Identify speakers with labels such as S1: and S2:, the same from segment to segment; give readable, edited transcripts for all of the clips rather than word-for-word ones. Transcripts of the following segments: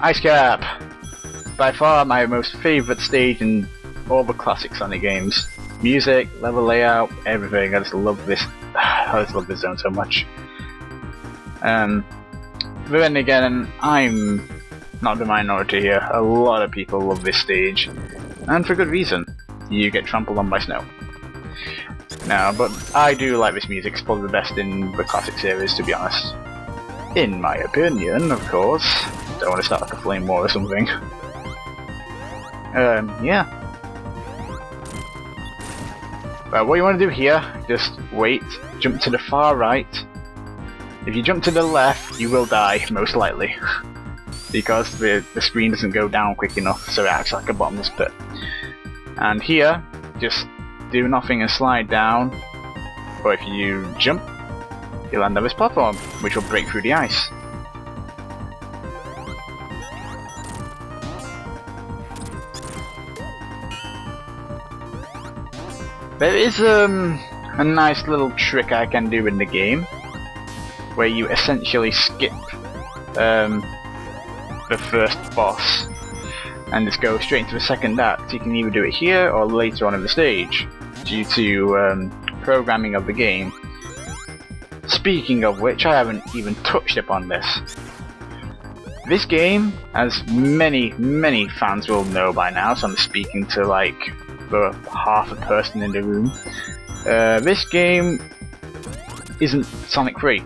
S1: Ice Cap! By far my most favourite stage in all the classic Sonic games. Music, level layout, everything. I just love this. I just love this zone so much. But then again, I'm not the minority here. A lot of people love this stage, and for good reason. You get trampled on by snow. No, but I do like this music. It's probably the best in the classic series, to be honest. In my opinion, of course. Don't want to start like a flame war or something. Yeah. But what you want to do here, just wait, jump to the far right. If you jump to the left, you will die, most likely. Because the screen doesn't go down quick enough, so it acts like a bottomless pit. And here, just do nothing and slide down. But if you jump, you'll land on this platform, which will break through the ice. There is a nice little trick I can do in the game, where you essentially skip the first boss and just go straight into the second act. You can either do it here or later on in the stage, due to programming of the game. Speaking of which, I haven't even touched upon this. This game, as many fans will know by now, so I'm speaking to like the half a person in the room, this game isn't Sonic free.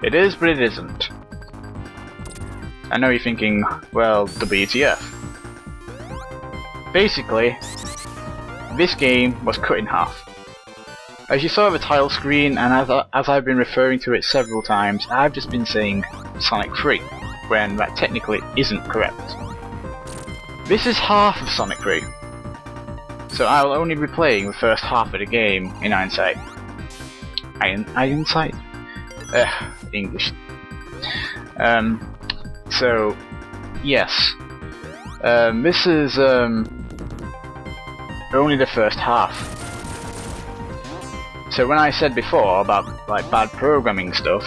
S1: It is, but it isn't. I know you're thinking, well, WTF. Basically, this game was cut in half. As you saw the title screen, and as I've been referring to it several times, I've just been saying Sonic free, when that technically isn't correct. This is half of Sonic free. So I'll only be playing the first half of the game in hindsight. Hindsight? English. So, yes. This is only the first half. So when I said before about like bad programming stuff,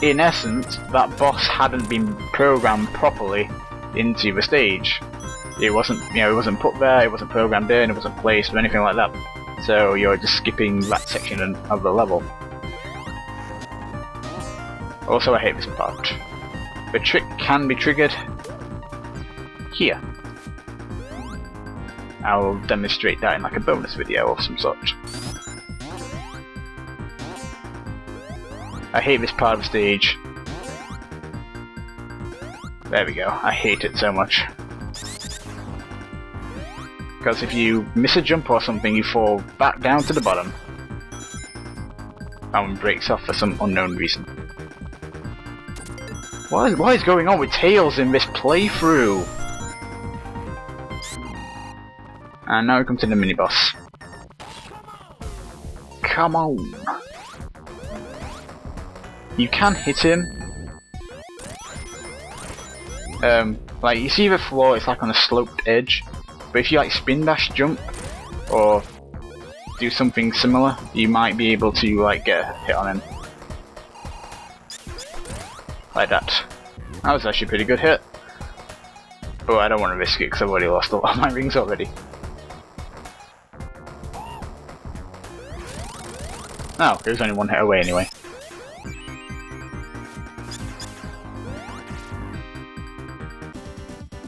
S1: in essence, that boss hadn't been programmed properly into the stage. It wasn't, it wasn't put there, it wasn't programmed in, it wasn't placed or anything like that. So you're just skipping that section of the level. Also, I hate this part. The trick can be triggered here. I will demonstrate that in like a bonus video of some sort. I hate this part of the stage. There we go, I hate it so much. Because if you miss a jump or something, you fall back down to the bottom. And breaks off for some unknown reason. What is going on with Tails in this playthrough? And now we come to the mini-boss. Come on! You can hit him. Like, you see the floor, it's like on a sloped edge. But if you like spin dash jump, or do something similar, you might be able to like get a hit on him. Like that. That was actually a pretty good hit. But I don't want to risk it because I've already lost a lot of my rings already. Oh, it was only one hit away anyway.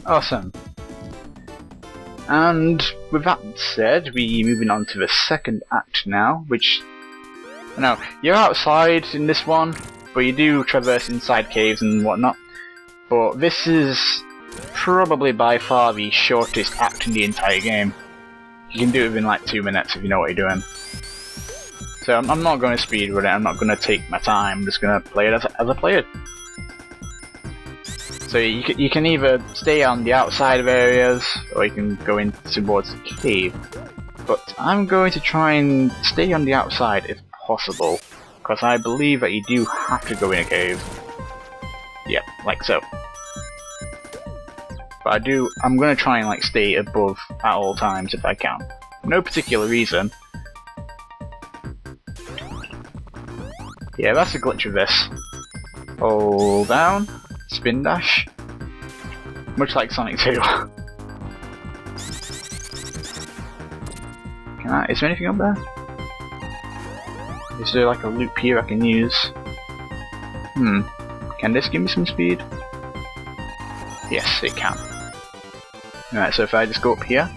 S1: Awesome. And with that said, we're moving on to the second act now, which... No, you're outside in this one, but you do traverse inside caves and whatnot. But this is probably by far the shortest act in the entire game. You can do it within like 2 minutes if you know what you're doing. So I'm not going to speedrun it, I'm not going to take my time, I'm just going to play it as I play it. So you can either stay on the outside of areas, or you can go in towards the cave. But I'm going to try and stay on the outside if possible, because I believe that you do have to go in a cave. Yep, like so. But I'm going to try and like stay above at all times if I can. No particular reason. Yeah, that's a glitch of this. Hold down. spin dash, much like Sonic 2. Is there anything up there? Is there like a loop here I can use? Can this give me some speed? Yes, it can. Alright, so if I just go up here,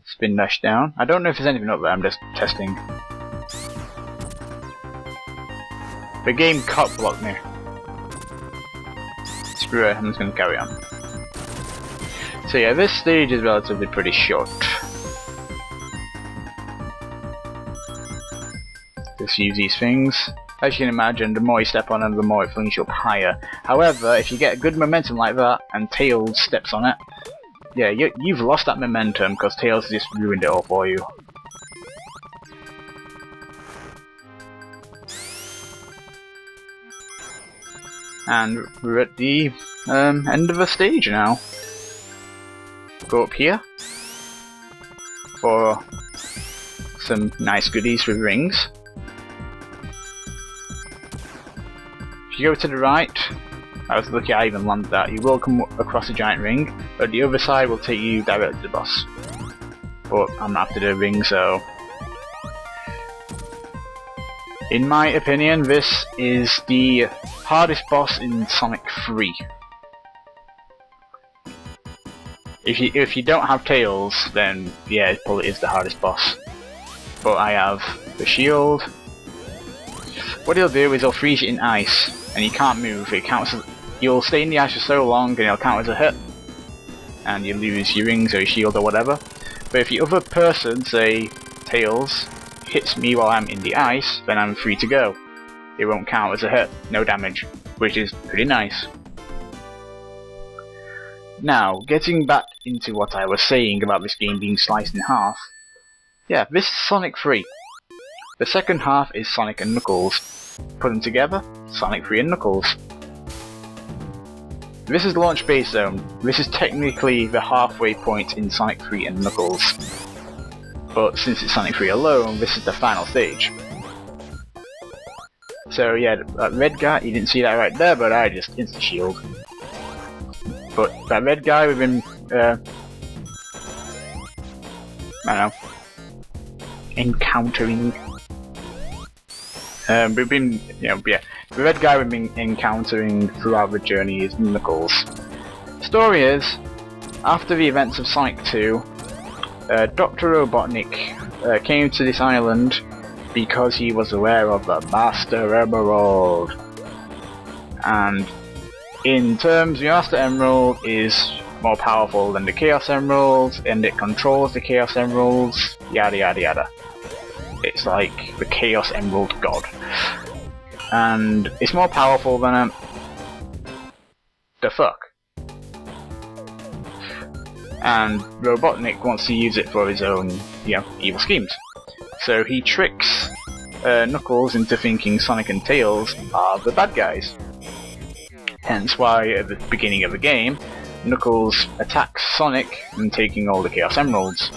S1: spin dash down. I don't know if there's anything up there, I'm just testing. The game cock blocked me. Screw it, I'm just going to carry on. So yeah, this stage is relatively pretty short. Just use these things. As you can imagine, the more you step on them, the more it flings you up higher. However, if you get good momentum like that, and Tails steps on it, yeah, you've lost that momentum because Tails just ruined it all for you. And we're at the end of the stage now. Go up here for some nice goodies with rings. If you go to the right, I was lucky I even landed that, you will come across a giant ring, but the other side will take you directly to the boss. But I'm after the ring, so... In my opinion, this is the hardest boss in Sonic 3. If you don't have Tails, then yeah, it probably is the hardest boss. But I have the shield. What he'll do is he'll freeze you in ice, and you can't move. It counts as, you'll stay in the ice for so long, and it'll count as a hit, and you lose your rings or your shield or whatever. But if the other person, say Tails, hits me while I'm in the ice, then I'm free to go. It won't count as a hit, no damage, which is pretty nice. Now, getting back into what I was saying about this game being sliced in half. Yeah, this is Sonic 3. The second half is Sonic and Knuckles. Put them together, Sonic 3 and Knuckles. This is the launch base zone. This is technically the halfway point in Sonic 3 and Knuckles. But since it's Sonic 3 alone, this is the final stage. So yeah, that red guy, you didn't see that right there, but I just insta-shield. But that red guy we've been, I don't know, encountering. We've been, you know, yeah, the red guy we've been encountering throughout the journey is Knuckles. Story is, after the events of Sonic 2, Dr. Robotnik came to this island because he was aware of the Master Emerald. And in terms, the Master Emerald is more powerful than the Chaos Emeralds, and it controls the Chaos Emeralds, yada yada yada. It's like the Chaos Emerald God. And it's more powerful than the fuck. And Robotnik wants to use it for his own, you know, evil schemes. So he tricks Knuckles into thinking Sonic and Tails are the bad guys. Hence why at the beginning of the game, Knuckles attacks Sonic and taking all the Chaos Emeralds.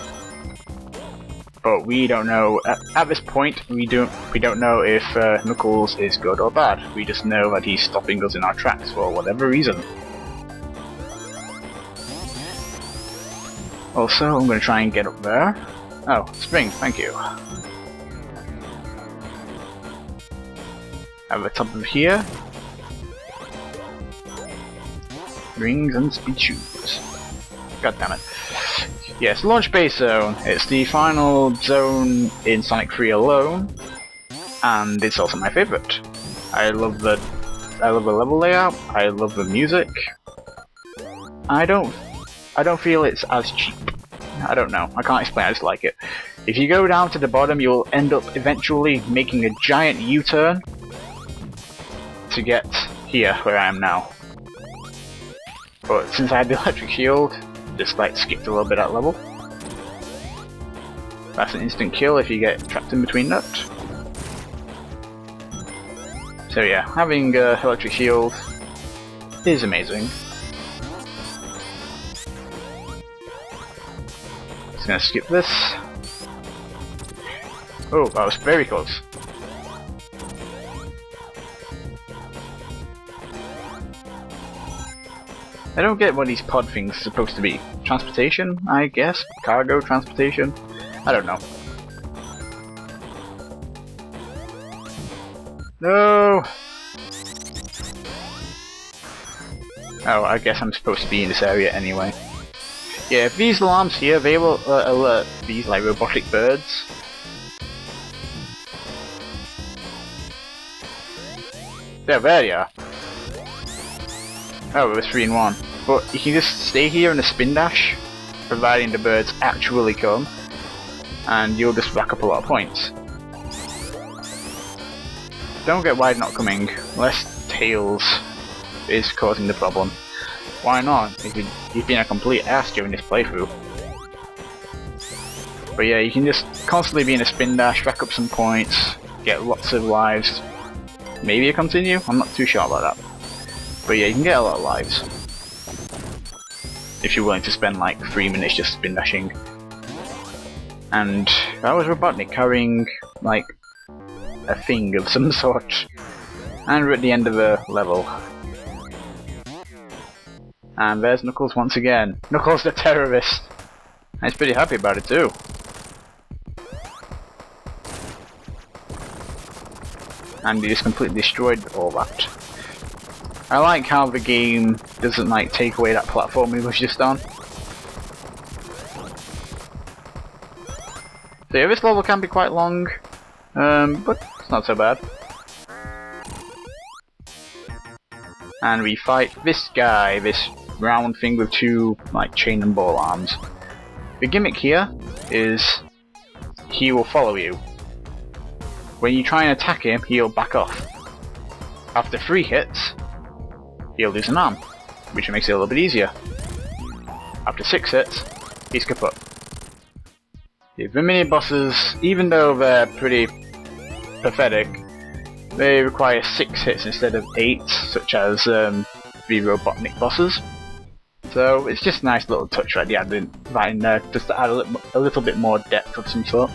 S1: But we don't know, at this point, we don't know if Knuckles is good or bad. We just know that he's stopping us in our tracks for whatever reason. Also, I'm going to try and get up there. Oh, spring, thank you. At the top of here. Rings and speed shoes. God damn it. Yes, launch base zone. It's the final zone in Sonic 3 alone, and it's also my favorite. I love the level layout. I love the music. I don't feel it's as cheap. I don't know. I can't explain. I just like it. If you go down to the bottom, you'll end up eventually making a giant U-turn to get here, where I am now. But since I had the electric shield, just like skipped a little bit that level. That's an instant kill if you get trapped in between that. So yeah, having electric shield is amazing. Just gonna skip this. Oh, that was very close. I don't get what these pod things are supposed to be. Transportation, I guess? Cargo transportation? I don't know. No! Oh, I guess I'm supposed to be in this area anyway. Yeah, if these alarms here, they will alert these like robotic birds. There you are. Oh, it was 3 in 1. But you can just stay here in a spin dash, providing the birds actually come, and you'll just rack up a lot of points. Don't get why they're not coming, unless Tails is causing the problem. Why not? You've been a complete ass during this playthrough. But yeah, you can just constantly be in a spin dash, rack up some points, get lots of lives. Maybe a continue? I'm not too sure about that. But yeah, you can get a lot of lives. If you're willing to spend like 3 minutes just spin dashing. And that was Robotnik carrying like a thing of some sort. And we're at the end of the level. And there's Knuckles once again. Knuckles the terrorist! And he's pretty happy about it too. And he just completely destroyed all that. I like how the game doesn't like take away that platform we was just on. So yeah, this level can be quite long, but it's not so bad. And we fight this guy, this round thing with 2 like chain and ball arms. The gimmick here is he will follow you. When you try and attack him, he'll back off. After 3 hits, he'll lose an arm, which makes it a little bit easier. After 6 hits, he's kaput. The mini bosses, even though they're pretty pathetic, they require 6 hits instead of 8, such as the Robotnik bosses. So it's just a nice little touch right, right in there, just to add a little bit more depth of some sort.